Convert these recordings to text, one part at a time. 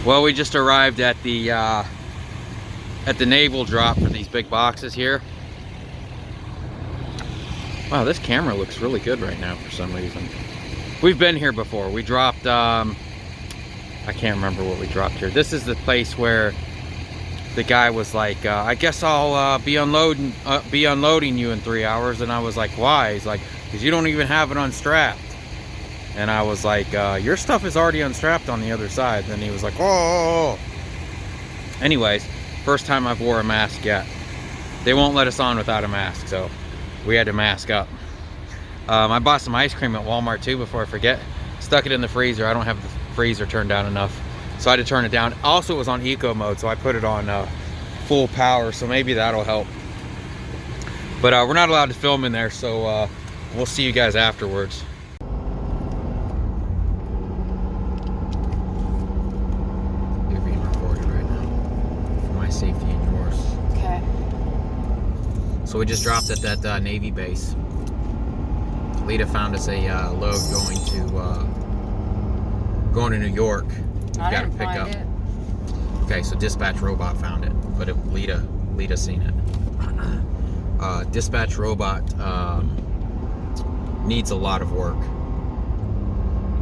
Well, we just arrived at the naval drop for these big boxes here. Wow, this camera looks really good right now for some reason. We've been here before. We dropped, I can't remember what we dropped here. This is the place where the guy was like, I guess I'll be unloading you in 3 hours. And I was like, why? He's like, because you don't even have it unstrapped. And I was like, your stuff is already unstrapped on the other side. Then he was like, oh. Anyways, first time I've wore a mask yet. They won't let us on without a mask, so we had to mask up. I bought some ice cream at Walmart too before I forget. Stuck it in the freezer. I don't have the freezer turned down enough, so I had to turn it down. Also, it was on eco mode, so I put it on full power, so maybe that'll help. But we're not allowed to film in there, so we'll see you guys afterwards. You're being recorded right now for my safety and yours. Okay. So we just dropped at that Navy base. Lita found us a load going to New York. We've got to pick up. It. Okay, so dispatch robot found it, but Lita seen it. Dispatch robot needs a lot of work.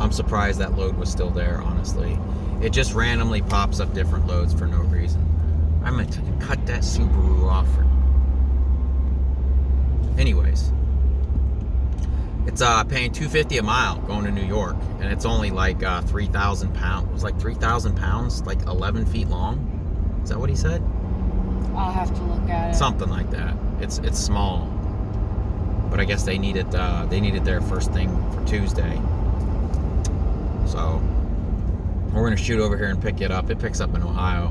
I'm surprised that load was still there, honestly. It just randomly pops up different loads for no reason. I'm gonna cut that Subaru off. Anyways, it's paying $250 a mile going to New York, and it's only like 3,000 pounds. It was like 3,000 pounds, like 11 feet long. Is that what he said? I'll have to look at it. Something like that. It's small, but I guess they need it there first thing for Tuesday. So we're gonna shoot over here and pick it up. It picks up in Ohio.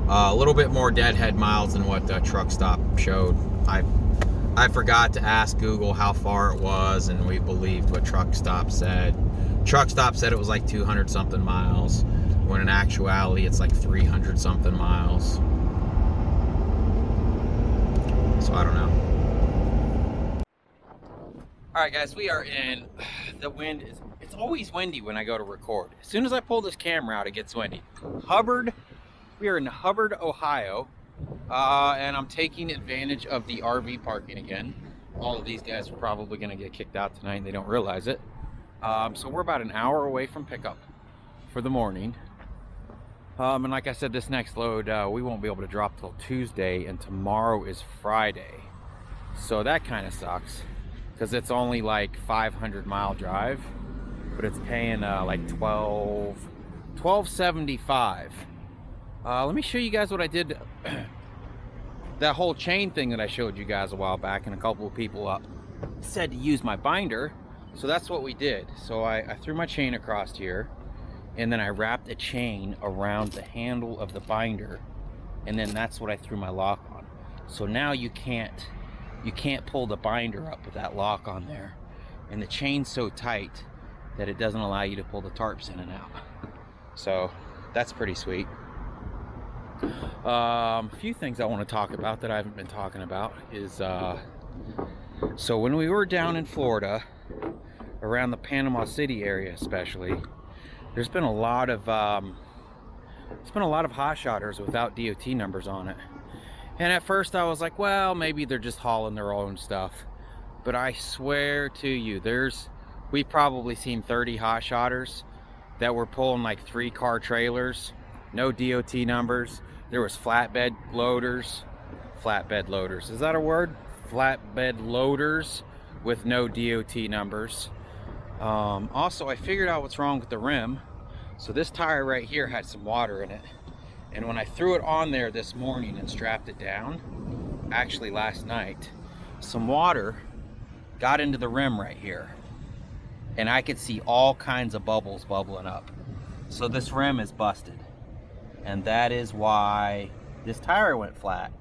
A little bit more deadhead miles than what Truck Stop showed. I forgot to ask Google how far it was, and we believed what Truck Stop said. Truck Stop said it was like 200 something miles, when in actuality it's like 300 something miles. So I don't know. Alright guys, we are in. The wind is, it's always windy when I go to record. As soon as I pull this camera out, it gets windy. We are in Hubbard, Ohio. And I'm taking advantage of the RV parking again. All of these guys are probably going to get kicked out tonight and they don't realize it. So we're about an hour away from pickup for the morning. And like I said, this next load we won't be able to drop till Tuesday, and tomorrow is Friday. So that kind of sucks, because it's only like 500-mile drive, but it's paying like $12.75. Let me show you guys what I did. That whole chain thing that I showed you guys a while back, and a couple of people said to use my binder. So that's what we did. So I threw my chain across here, and then I wrapped a chain around the handle of the binder, and then that's what I threw my lock on. So now you can't pull the binder up with that lock on there, and the chain's so tight that it doesn't allow you to pull the tarps in and out. So that's pretty sweet. A few things I want to talk about that I haven't been talking about is so when we were down in Florida, around the Panama City area especially, there's been a lot of HotShotters without DOT numbers on it. And at first I was like, well, maybe they're just hauling their own stuff. But I swear to you, we've probably seen 30 HotShotters that were pulling like 3-car trailers, no DOT numbers. There was flatbed loaders. Is that a word? Flatbed loaders with no DOT numbers. Also, I figured out what's wrong with the rim. So this tire right here had some water in it. And when I threw it on there this morning and strapped it down, actually last night, some water got into the rim right here. And I could see all kinds of bubbles bubbling up. So this rim is busted. And that is why this tire went flat.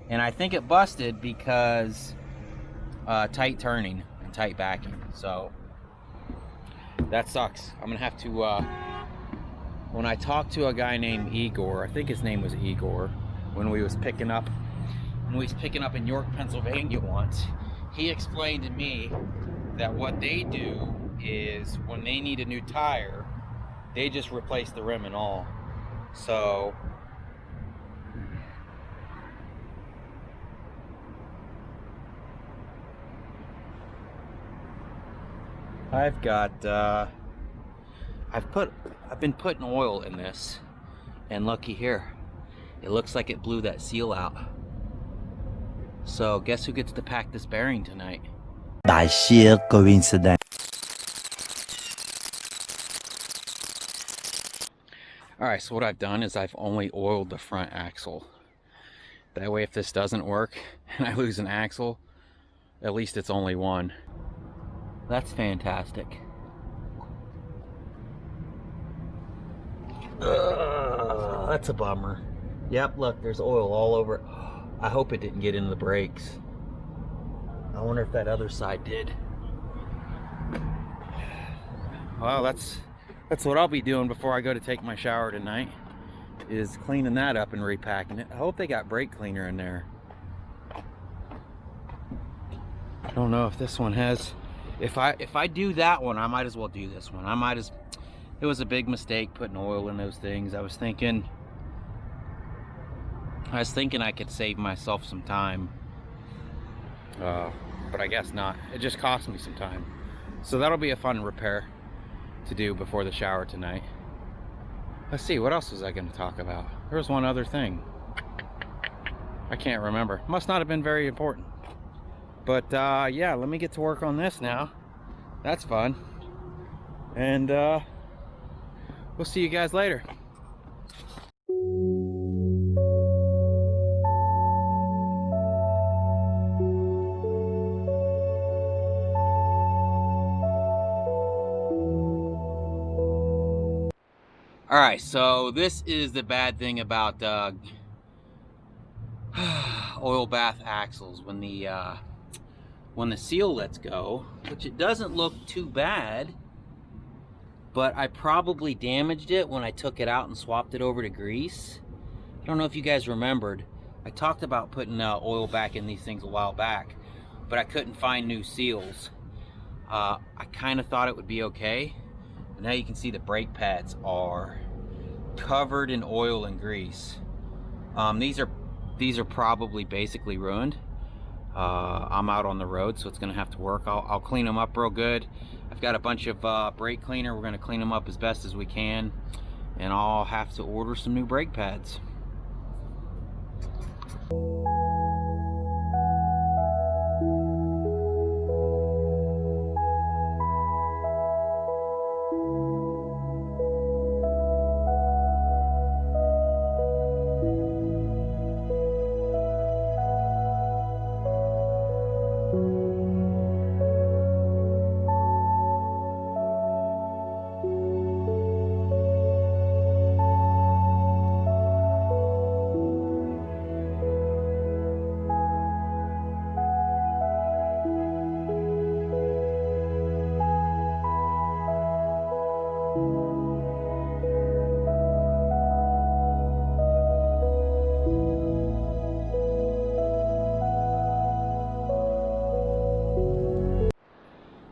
And I think it busted because tight turning and tight backing. So that sucks. I'm gonna have to when I talked to a guy named Igor, I think his name was Igor, when we was picking up in York, Pennsylvania once, he explained to me that what they do is when they need a new tire, they just replace the rim and all. So I've got I've been putting oil in this, and looky here, it looks like it blew that seal out. So guess who gets to pack this bearing tonight? By sheer coincidence. Alright, so what I've done is I've only oiled the front axle. That way if this doesn't work and I lose an axle, at least it's only one. That's fantastic. That's a bummer. Yep, look, there's oil all over it. I hope it didn't get into the brakes. I wonder if that other side did. Well, that's what I'll be doing before I go to take my shower tonight, is cleaning that up and repacking it. I hope they got brake cleaner in there. I don't know if this one has. If I do that one, I might as well do this one. It was a big mistake putting oil in those things. I was thinking I could save myself some time, but I guess not. It just cost me some time. So that'll be a fun repair to do before the shower tonight. Let's see, what else was I going to talk about? There was one other thing. I can't remember. Must not have been very important. But yeah, let me get to work on this now. That's fun. And we'll see you guys later. Alright, so this is the bad thing about oil bath axles. When the seal lets go, which it doesn't look too bad, but I probably damaged it when I took it out and swapped it over to grease. I don't know if you guys remembered, I talked about putting oil back in these things a while back, but I couldn't find new seals. I kind of thought it would be okay. Now you can see the brake pads are covered in oil and grease. These are probably basically ruined. I'm out on the road, so it's gonna have to work. I'll clean them up real good. I've got a bunch of brake cleaner. We're gonna clean them up as best as we can, and I'll have to order some new brake pads.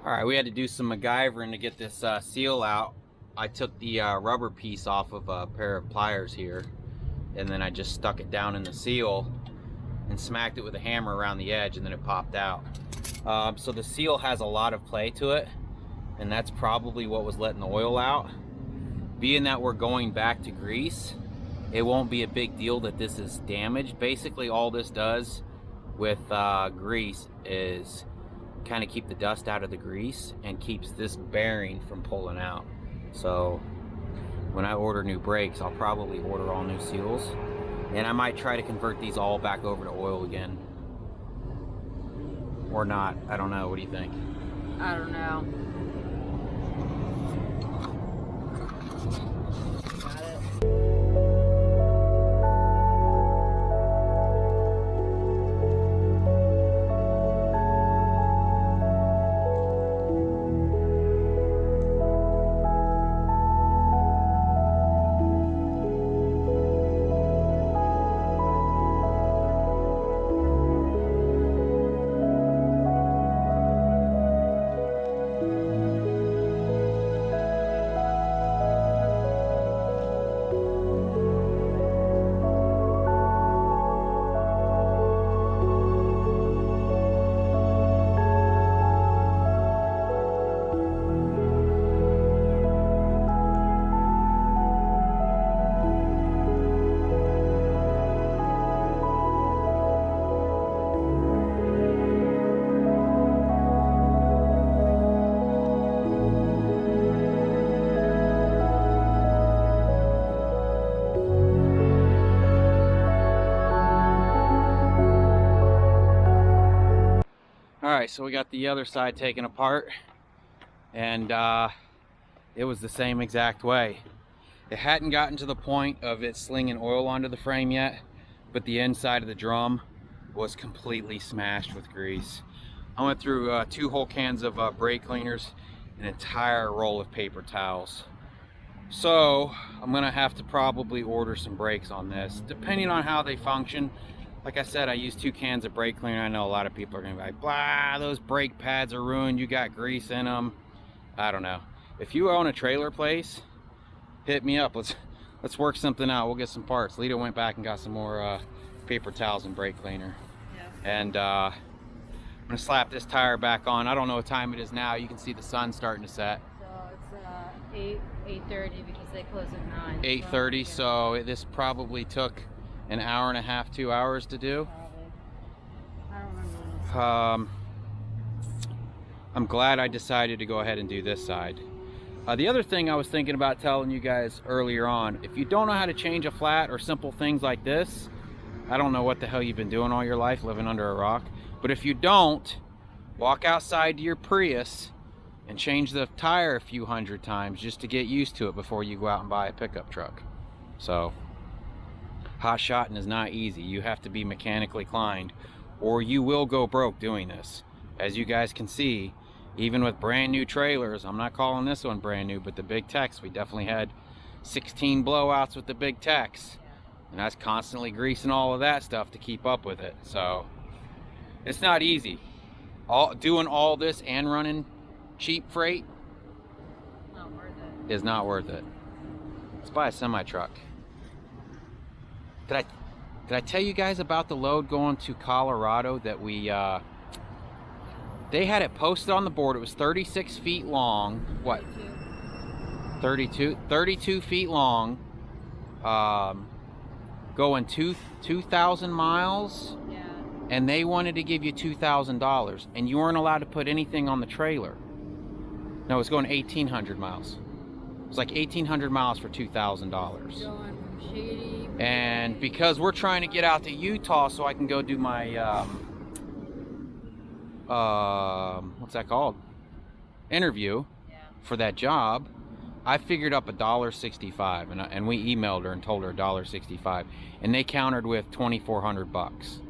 Alright, we had to do some MacGyvering to get this seal out. I took the rubber piece off of a pair of pliers here, and then I just stuck it down in the seal and smacked it with a hammer around the edge, and then it popped out. So the seal has a lot of play to it, and that's probably what was letting the oil out. Being that we're going back to grease, it won't be a big deal that this is damaged. Basically all this does with grease is kind of keep the dust out of the grease and keeps this bearing from pulling out. So when I order new brakes, I'll probably order all new seals, and I might try to convert these all back over to oil again, or not. I don't know. What do you think? I don't know. Got it. right, so we got the other side taken apart, and it was the same exact way. It hadn't gotten to the point of it slinging oil onto the frame yet, but the inside of the drum was completely smashed with grease. I went through 2 whole cans of brake cleaners, an entire roll of paper towels. So I'm gonna have to probably order some brakes on this, depending on how they function. Like I said, I used 2 cans of brake cleaner. I know a lot of people are gonna be like, blah, those brake pads are ruined, you got grease in them. I don't know. If you own a trailer place, hit me up. Let's work something out. We'll get some parts. Lita went back and got some more paper towels and brake cleaner. Yeah. And I'm gonna slap this tire back on. I don't know what time it is now. You can see the sun starting to set. So it's 8:30 because they close at 9. 8:30. So this probably took an hour and a half, 2 hours to do. Probably. I don't remember. I'm glad I decided to go ahead and do this side. The other thing I was thinking about telling you guys earlier on, if you don't know how to change a flat or simple things like this, I don't know what the hell you've been doing all your life, living under a rock. But if you don't, walk outside to your Prius and change the tire a few hundred times just to get used to it before you go out and buy a pickup truck. So, hot-shotting is not easy. You have to be mechanically inclined, or you will go broke doing this. As you guys can see, even with brand new trailers, I'm not calling this one brand new, but the big techs, we definitely had 16 blowouts with the big techs. And that's constantly greasing all of that stuff to keep up with it. So it's not easy. Doing all this and running cheap freight Not worth it. is not worth it. Let's buy a semi-truck. Did I tell you guys about the load going to Colorado that we they had it posted on the board. It was 36 feet long. What? 32 feet long. Going 2,000 miles. Yeah. And they wanted to give you $2,000, and you weren't allowed to put anything on the trailer. No, it was going 1,800 miles. It was like 1,800 miles for $2,000. Going from Shady. And because we're trying to get out to Utah so I can go do my what's that called? Interview for that job, I figured up $1.65, and we emailed her and told her $1.65, and they countered with $2,400.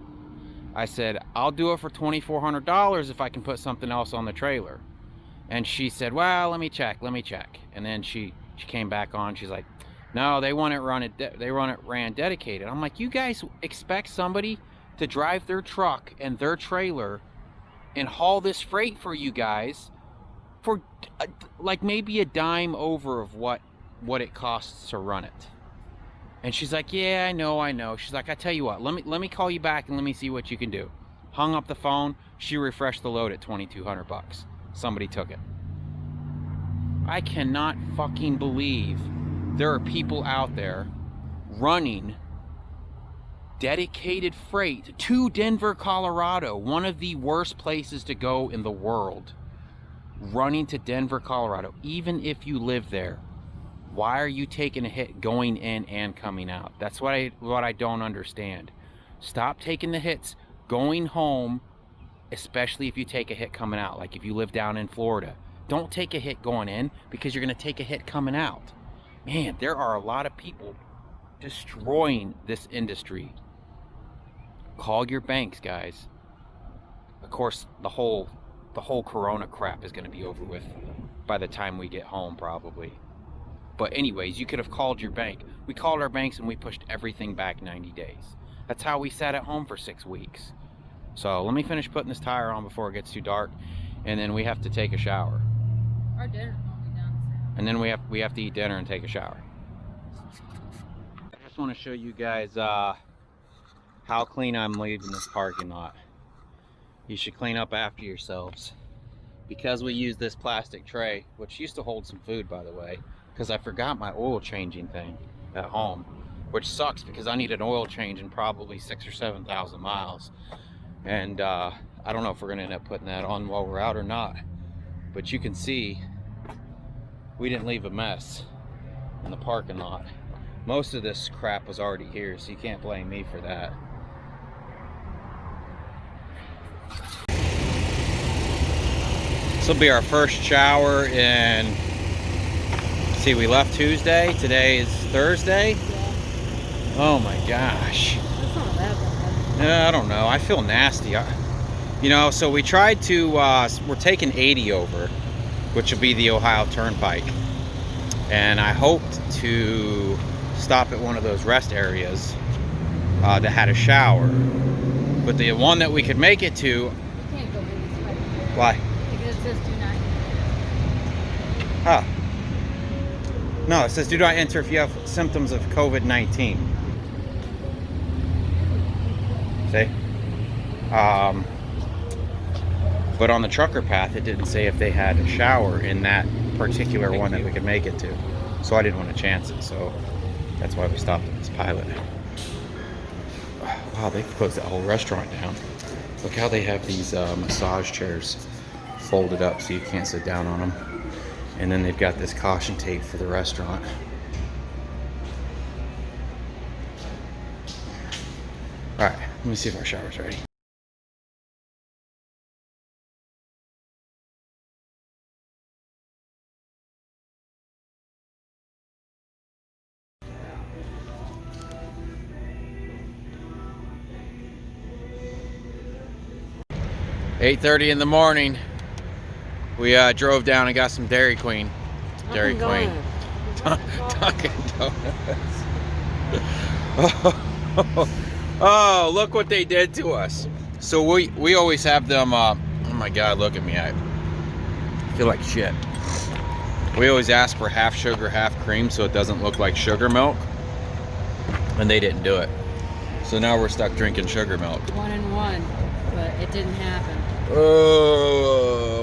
I said, I'll do it for $2,400 if I can put something else on the trailer. And she said, well, let me check. And then she came back on. She's like, no, they want it ran dedicated. I'm like, you guys expect somebody to drive their truck and their trailer and haul this freight for you guys for like maybe a dime over of what it costs to run it. And she's like, yeah, I know. She's like, I tell you what, let me call you back and let me see what you can do. Hung up the phone. She refreshed the load at $2,200. Somebody took it. I cannot fucking believe there are people out there running dedicated freight to Denver, Colorado, one of the worst places to go in the world. Running to Denver, Colorado, even if you live there, why are you taking a hit going in and coming out? That's what I don't understand. Stop taking the hits going home, especially if you take a hit coming out. Like if you live down in Florida, don't take a hit going in because you're going to take a hit coming out. Man, there are a lot of people destroying this industry. Call your banks, guys. Of course, the whole Corona crap is going to be over with by the time we get home, probably. But anyways, you could have called your bank. We called our banks and we pushed everything back 90 days. That's how we sat at home for 6 weeks. So let me finish putting this tire on before it gets too dark, and then we have to take a shower. Our dinner's gonna be done soon. And then we have to eat dinner and take a shower. I just want to show you guys how clean I'm leaving this parking lot. You should clean up after yourselves. Because we use this plastic tray, which used to hold some food, by the way, because I forgot my oil changing thing at home, which sucks because I need an oil change in probably 6,000 or 7,000 miles. And I don't know if we're gonna end up putting that on while we're out or not. But you can see we didn't leave a mess in the parking lot. Most of this crap was already here, so you can't blame me for that. This will be our first shower in, see, we left Tuesday. Today is Thursday. Yeah. Oh my gosh. That's not that bad. I don't know. I feel nasty. You know, so we tried to, we're taking 80 over, which will be the Ohio Turnpike. And I hoped to stop at one of those rest areas that had a shower. But the one that we could make it to... You can't go in this way. Why? Because it says do not enter. Huh. No, it says do not enter if you have symptoms of COVID-19. See? But on the trucker path, it didn't say if they had a shower in that particular one that we could make it to. So I didn't want to chance it. So that's why we stopped at this Pilot. Wow, they closed that whole restaurant down. Look how they have these massage chairs folded up so you can't sit down on them. And then they've got this caution tape for the restaurant. All right, let me see if our shower's ready. $8:30 in the morning. We drove down and got some Dairy Queen. Dairy Queen. Dunkin' Donuts. Oh, look what they did to us. So we always have them, oh my God, look at me. I feel like shit. We always ask for half sugar, half cream so it doesn't look like sugar milk. And they didn't do it. So now we're stuck drinking sugar milk. 1 and 1, but it didn't happen.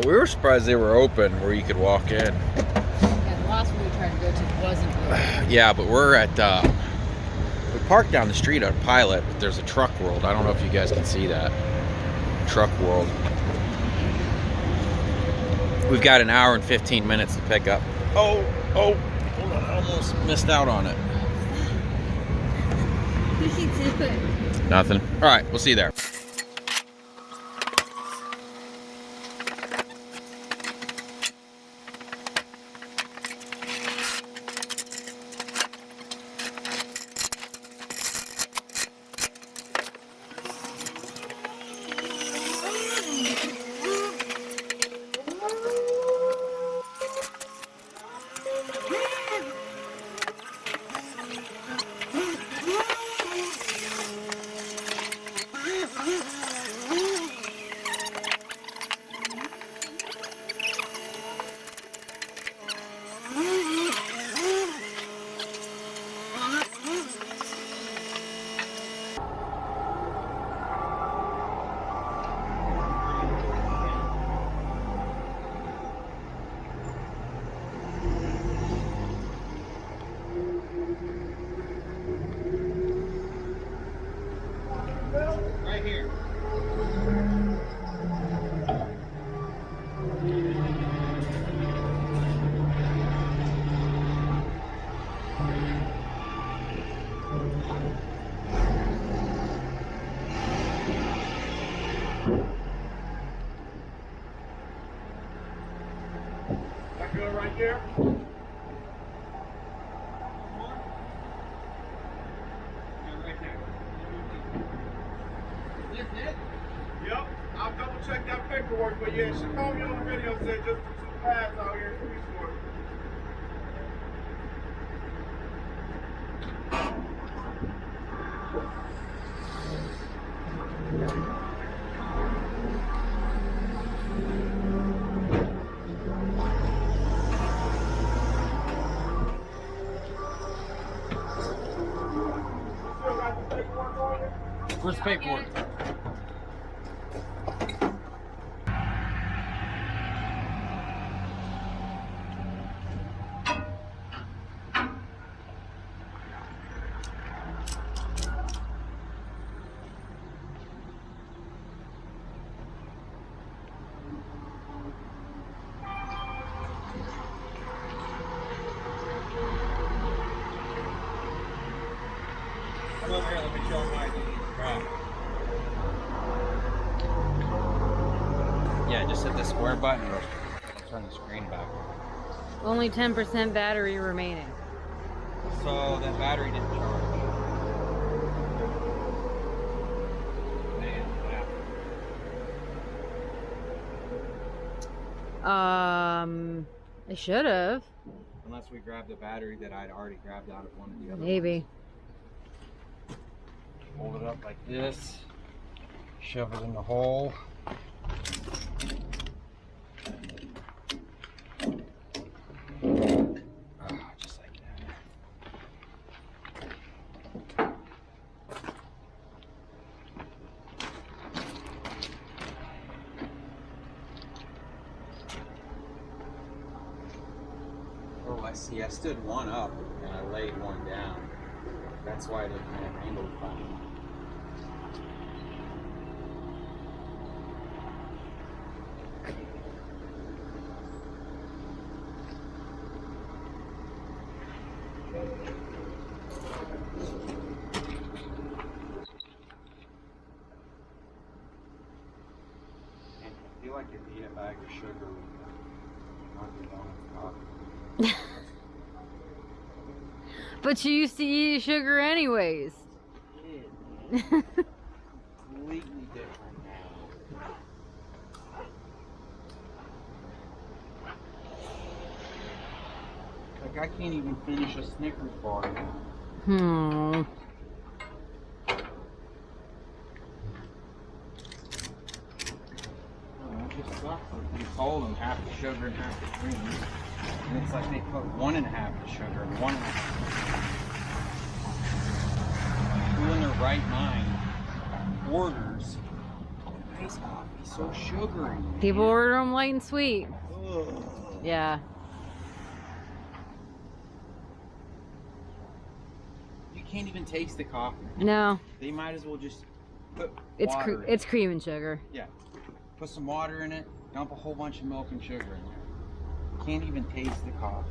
We were surprised they were open where you could walk in. Yeah, the last one we tried to go to wasn't open. Yeah, but we're at, we parked down the street at Pilot, but there's a Truck World. I don't know if you guys can see that. Truck World. We've got an hour and 15 minutes to pick up. Oh, hold on, I almost missed out on it. We can do it. Nothing. All right, we'll see you there. Right here. That girl right there? Yep, I'll double check that paperwork, but yeah, she called me on the video and said just some pads out here in Freeport. Still got the paperwork on you? Where's the paperwork? Come over here, let me show them my ID. Yeah, just hit the square button. turn the screen back on. Only 10% battery remaining. So that battery didn't charge. I should have. Unless we grabbed the battery that I'd already grabbed out of one of the other Maybe. ones. Hold it up like this. Shove it in the hole. Just like that. Oh, I see. I stood one up and I laid one down. That's why they kind of angled funny. I feel like if you eat a bag of sugar, I'd be done with coffee. But you used to eat sugar anyways. Completely different now. Like I can't even finish a Snickers bar now. It just sucks. You told them half the sugar and half the cream, and it's like they put 1.5 the sugar and 1.5. Who in their right mind orders iced coffee so sugary? People order them light and sweet. Ugh. Yeah. You can't even taste the coffee. No. They might as well just put It's water in it. it's cream and sugar. Yeah. Put some water in it, dump a whole bunch of milk and sugar in there. Can't even taste the coffee.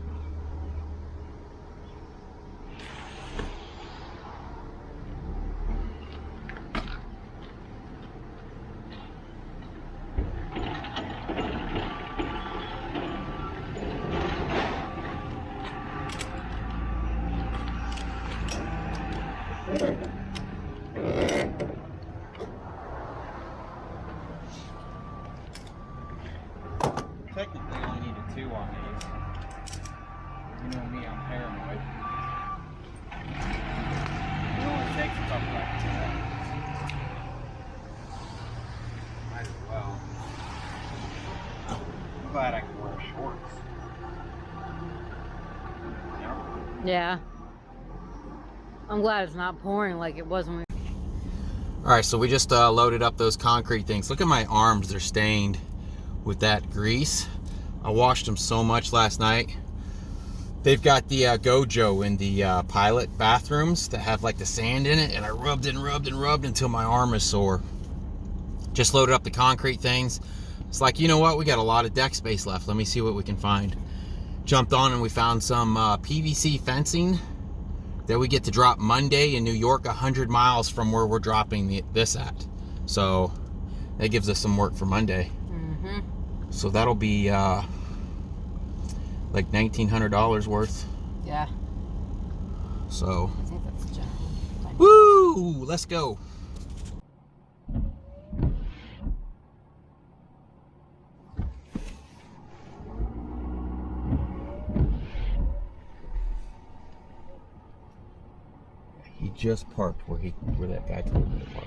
Technically, I only needed 2 on these. You know me, I'm paranoid. It only takes a couple like 2. Might as well. I'm glad I can wear shorts. Yep. Yeah. I'm glad it's not pouring like it was when we... Alright, so we just loaded up those concrete things. Look at my arms, they're stained with that grease. I washed them so much last night. They've got the Gojo in the pilot bathrooms that have like the sand in it, and I rubbed and rubbed and rubbed until my arm is sore. Just loaded up the concrete things. It's like, you know what, we got a lot of deck space left. Let me see what we can find. Jumped on and we found some PVC fencing that we get to drop Monday in New York, 100 miles from where we're dropping this at. So that gives us some work for Monday. So that'll be like $1,900 worth. Yeah. So, I think that's a general. woo! Let's go. He just parked where that guy told me to park.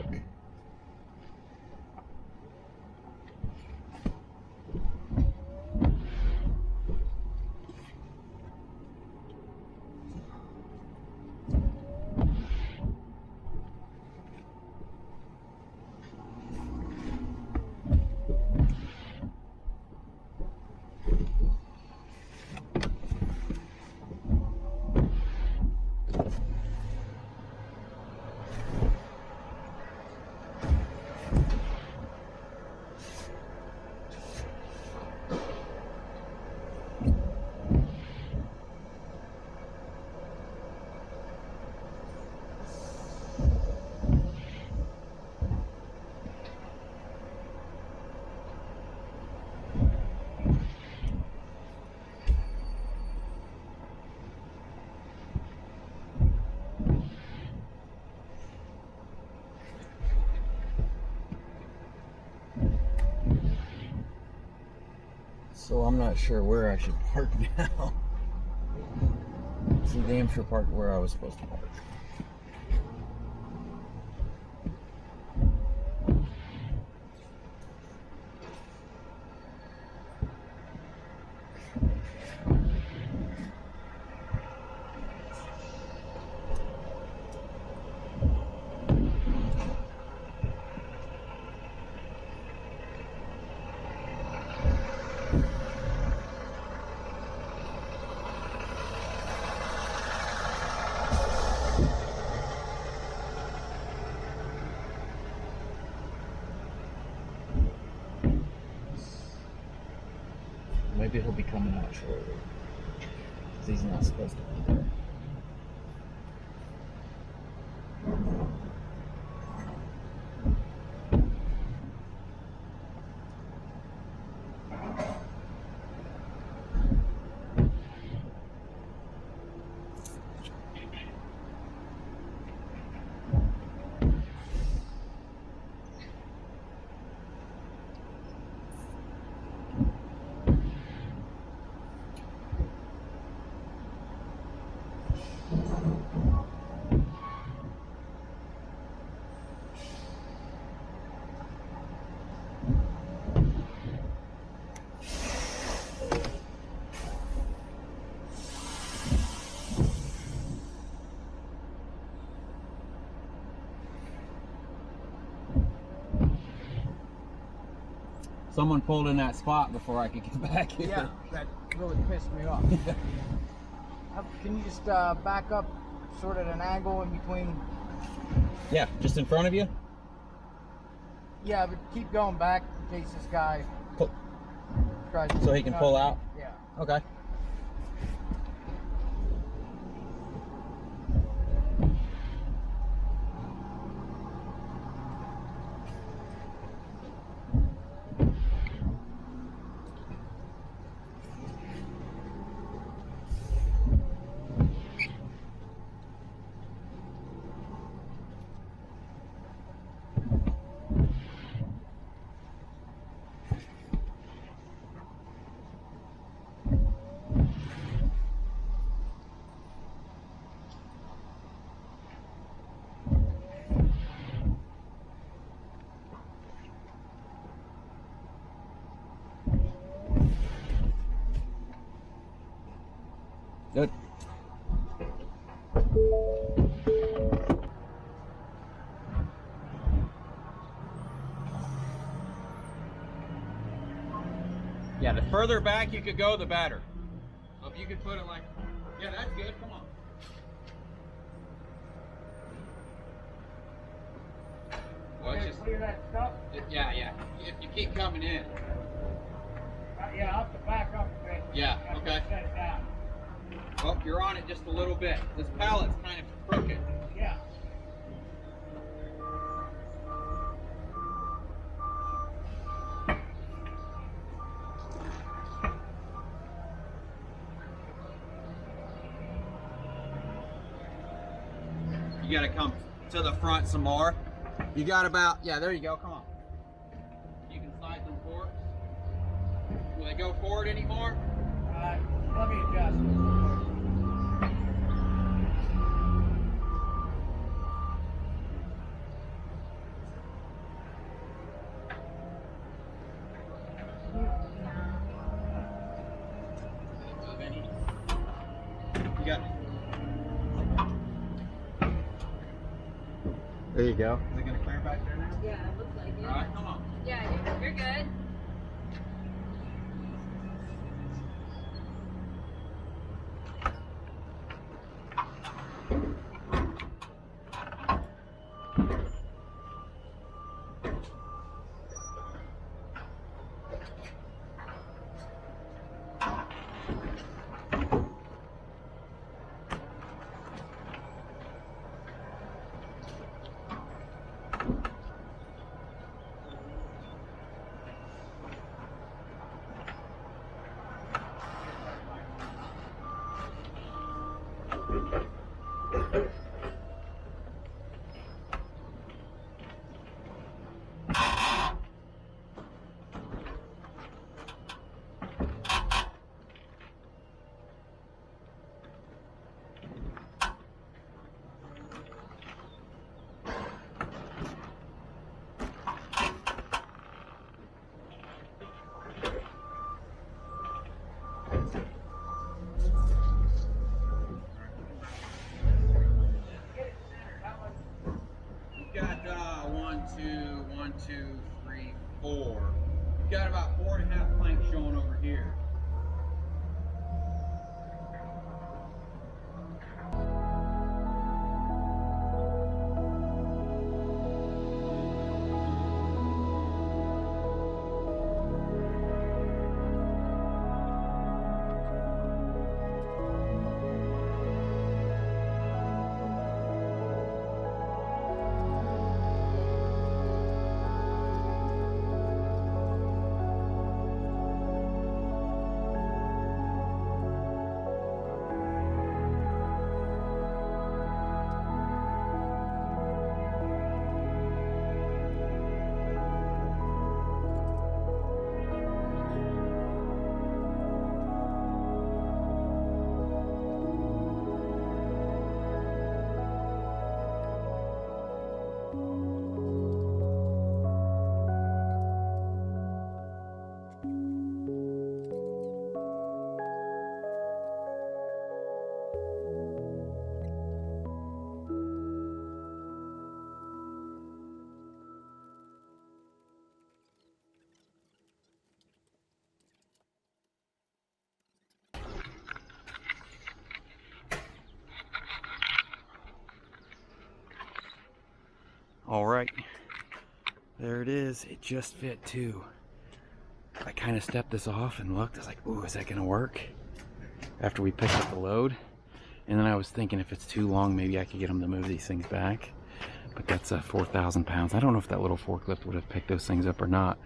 So I'm not sure where I should park now. See, damn sure parked where I was supposed to park. Maybe he'll be coming out shortly. Because he's not supposed to be there. Someone pulled in that spot before I could get back here. Yeah, that really pissed me off. Can you just back up sort of at an angle in between? Yeah, just in front of you? Yeah, but keep going back in case this guy tries to... So he can pull out? Yeah. Okay. Good. Yeah, the further back you could go, the better. So if you could put it like, yeah, that's good. Come on. Well, it's just, clear that stuff? yeah. If you keep coming in. Yeah, I'll have to back up a bit. Yeah, okay. Set it down. Well, you're on it just a little bit. This pallet's kind of crooked. Yeah. You gotta come to the front some more. You got about, yeah, there you go, come on. You can slide them forward. Will they go forward anymore? Let me adjust. You got it. There you go. Is it gonna clear back there now? Yeah, it looks like it. All right, come on. Yeah, you're good. 2, 3, 4. We've got about 4.5 planks showing over here. All right, there it is. It just fit too. I kind of stepped this off and looked. I was like, ooh, is that gonna work? After we picked up the load. And then I was thinking if it's too long, maybe I could get them to move these things back. But that's 4,000 pounds. I don't know if that little forklift would have picked those things up or not.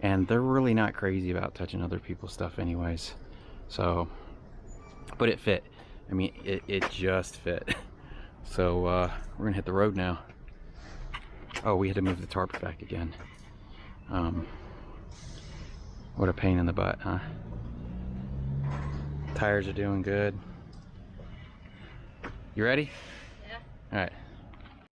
And they're really not crazy about touching other people's stuff anyways. So, but it fit. I mean, it just fit. So we're gonna hit the road now. Oh, we had to move the tarps back again. What a pain in the butt, huh? Tires are doing good. You ready? Yeah. All right.